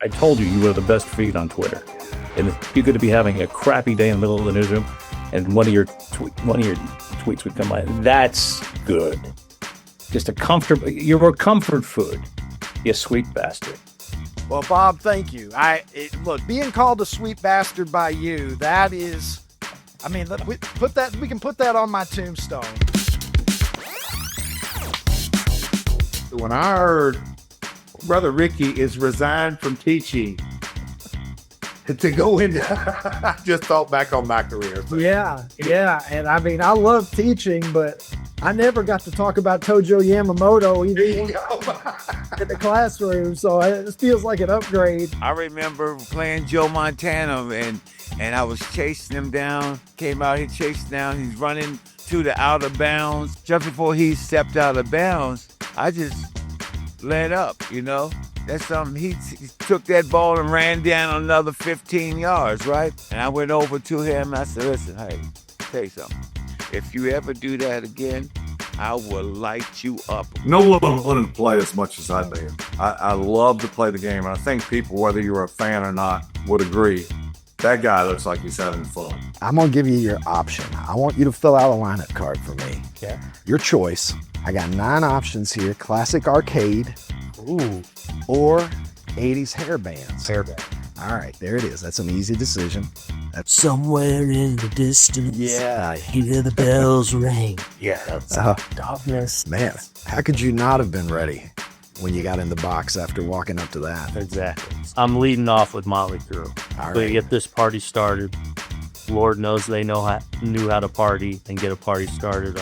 I told you were the best feed on Twitter. And you're going to be having a crappy day in the middle of the newsroom, and one of your tweets would come by. That's good. Just you're a comfort food, you sweet bastard. Well, Bob, thank you. Look, being called a sweet bastard by you, that is, I mean, we can put that on my tombstone. When I heard Brother Ricky is resigned from teaching to go into, I just thought back on my career. So. Yeah. And I mean, I love teaching, but I never got to talk about Tojo Yamamoto even in the classroom. So it feels like an upgrade. I remember playing Joe Montana and I was chasing him down, came out here chasing down. He's running to the out of bounds. Just before he stepped out of bounds, I just let up, That's something. He took that ball and ran down another 15 yards, right? And I went over to him and I said, listen, hey, tell you something. If you ever do that again, I will light you up. No one wouldn't play as much as I did. I love to play the game. And I think people, whether you're a fan or not, would agree. That guy looks like he's having fun. I'm going to give you your option. I want you to fill out a lineup card for me. Yeah. Your choice. I got 9 options here. Classic arcade. Ooh. Or 80s hair bands. Hairband. All right, there it is. That's an easy decision. That's somewhere in the distance. Yeah. I hear the bells ring. Yeah. Darkness. Man, how could you not have been ready when you got in the box after walking up to that? Exactly. I'm leading off with Motley Crue. All So right. to get this party started, Lord knows they knew how to party and get a party started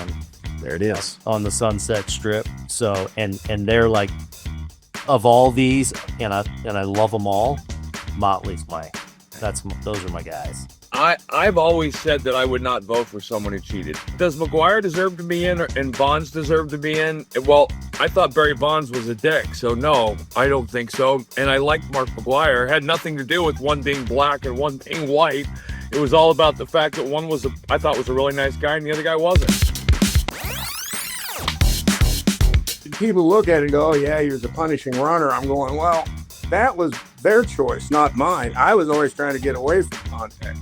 There it is. on the Sunset Strip. So and they're like, of all these, and I love them all, Motley's those are my guys. I've always said that I would not vote for someone who cheated. Does McGuire deserve to be in and Bonds deserve to be in? Well, I thought Barry Bonds was a dick, so no, I don't think so. And I liked Mark McGuire. It had nothing to do with one being black and one being white. It was all about the fact that one I thought was a really nice guy and the other guy wasn't. People look at it and go, oh, yeah, he was a punishing runner. I'm going, well, that was their choice, not mine. I was always trying to get away from contact.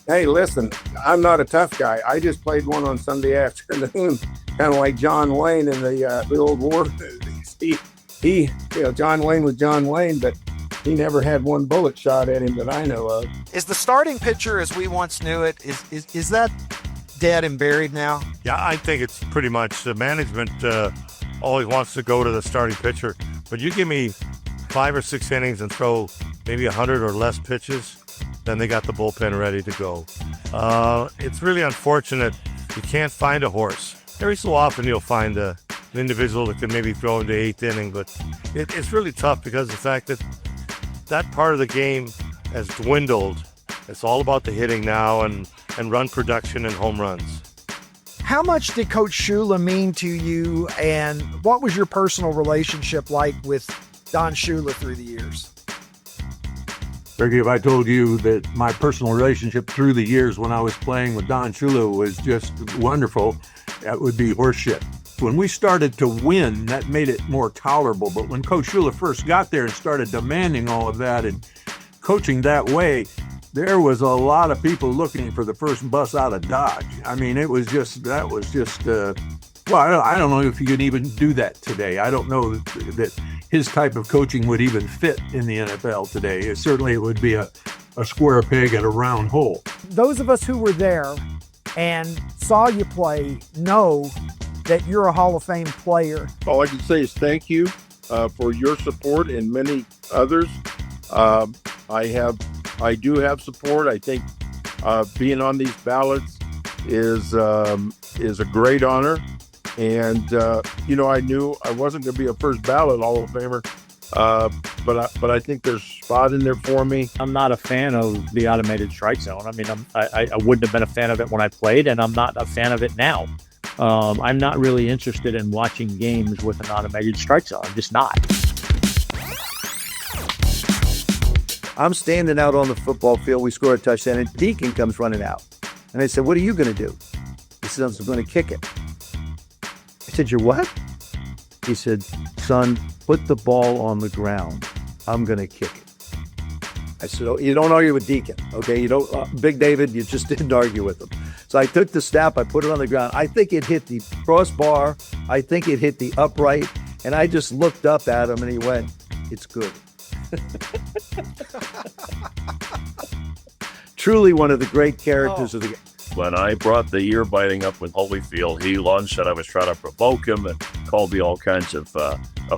Hey, listen, I'm not a tough guy. I just played one on Sunday afternoon, kind of like John Wayne in the old war movies. John Wayne was John Wayne, but he never had one bullet shot at him that I know of. Is the starting pitcher as we once knew it, is that dead and buried now? Yeah, I think it's pretty much the management always wants to go to the starting pitcher. But you give me 5 or 6 innings and throw maybe 100 or less pitches, then they got the bullpen ready to go. It's really unfortunate you can't find a horse. Every so often you'll find an individual that can maybe throw into 8th inning, but it's really tough because of the fact that part of the game has dwindled. It's all about the hitting now and run production and home runs. How much did Coach Shula mean to you, and what was your personal relationship like with Don Shula through the years? Ricky, if I told you that my personal relationship through the years when I was playing with Don Shula was just wonderful, that would be horseshit. When we started to win, that made it more tolerable. But when Coach Shula first got there and started demanding all of that and coaching that way, there was a lot of people looking for the first bus out of Dodge. I mean, I don't know if you can even do that today. I don't know that his type of coaching would even fit in the NFL today. It would be a square peg at a round hole. Those of us who were there and saw you play know that you're a Hall of Fame player. All I can say is thank you for your support and many others. I do have support. I think being on these ballots is a great honor. And, I knew I wasn't going to be a first ballot Hall of Famer, but I think there's a spot in there for me. I'm not a fan of the automated strike zone. I mean, I wouldn't have been a fan of it when I played, and I'm not a fan of it now. I'm not really interested in watching games with an automated strike zone. I'm just not. I'm standing out on the football field. We score a touchdown, and Deacon comes running out. And I said, what are you going to do? He said, I'm going to kick it. I said, you're what? He said, son, put the ball on the ground. I'm going to kick it. I said, oh, you don't argue with Deacon, okay? You don't, Big David, you just didn't argue with him. So I took the snap, I put it on the ground. I think it hit the crossbar. I think it hit the upright. And I just looked up at him and he went, it's good. Truly one of the great characters of the game. When I brought the ear biting up with Holyfield, he lunged and I was trying to provoke him and called me all kinds of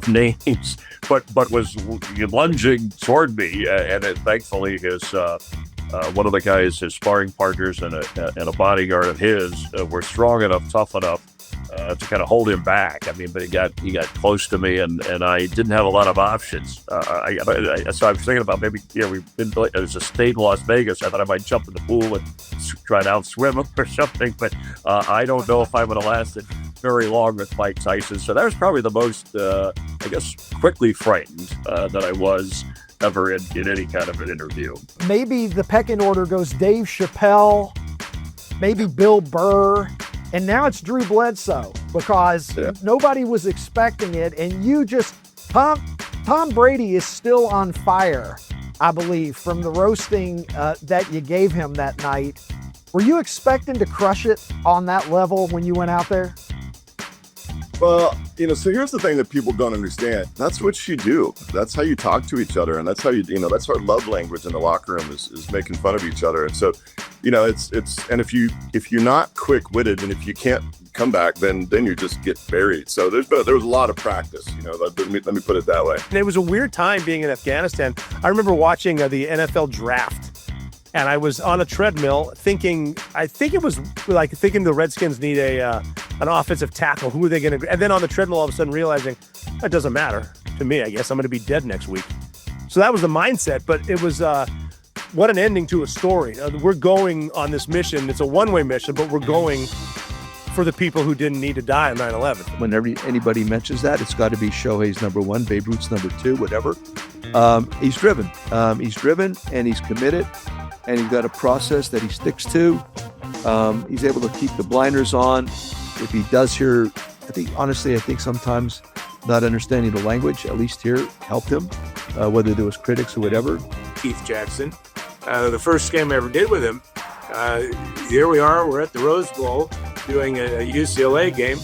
names, but was lunging toward me, and thankfully his one of the guys, his sparring partners and a bodyguard of his were strong enough, tough enough to kind of hold him back. I mean, but he got close to me, and I didn't have a lot of options. So I was thinking about maybe, it was a state in Las Vegas. I thought I might jump in the pool and try to outswim him or something, but I don't know if I would have lasted very long with Mike Tyson. So that was probably the most, quickly frightened that I was ever in any kind of an interview. Maybe the pecking order goes Dave Chappelle, maybe Bill Burr, and now it's Drew Bledsoe, because nobody was expecting it. And you just, Tom Brady is still on fire, I believe, from the roasting that you gave him that night. Were you expecting to crush it on that level when you went out there? Well, so here's the thing that people don't understand. That's what you do. That's how you talk to each other. And that's how that's our love language in the locker room is making fun of each other. And so, and if you're not quick-witted and if you can't come back, then you just get buried. So there was a lot of practice, let me put it that way. And it was a weird time being in Afghanistan. I remember watching the NFL draft. And I was on a treadmill thinking the Redskins need an offensive tackle. Who are they going to? And then on the treadmill, all of a sudden realizing that doesn't matter to me. I guess I'm going to be dead next week. So that was the mindset. But it was what an ending to a story. We're going on this mission. It's a one-way mission, but we're going for the people who didn't need to die on 9/11. Whenever anybody mentions that, it's got to be Shohei's number one, Babe Ruth's number two, whatever. He's driven. He's driven and he's committed. And he's got a process that he sticks to. He's able to keep the blinders on. If he does hear, I think sometimes not understanding the language, at least here, helped him, whether there was critics or whatever. Keith Jackson, the first game I ever did with him, here we are, we're at the Rose Bowl doing a UCLA game,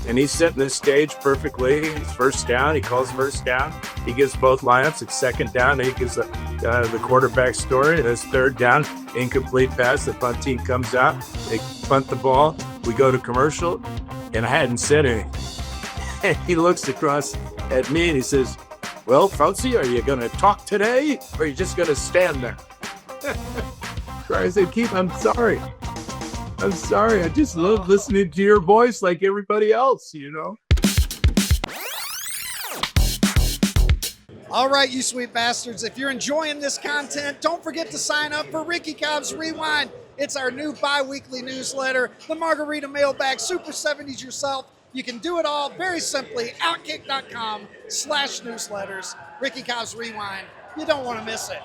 and he's setting the stage perfectly. It's first down, he calls first down. He gives both lineups. It's second down. He gives the quarterback story. And it's third down, incomplete pass. The punt team comes out. They punt the ball. We go to commercial, and I hadn't said anything. And he looks across at me and he says, "Well, Fauci, are you going to talk today, or are you just going to stand there?" So I said, "Keith, I'm sorry. I'm sorry. I just love listening to your voice like everybody else, All right, you sweet bastards, if you're enjoying this content, don't forget to sign up for Ricky Cobb's Rewind. It's our new bi-weekly newsletter, the Margarita Mailbag, Super 70s Yourself. You can do it all very simply, outkick.com/newsletters. Ricky Cobb's Rewind. You don't want to miss it.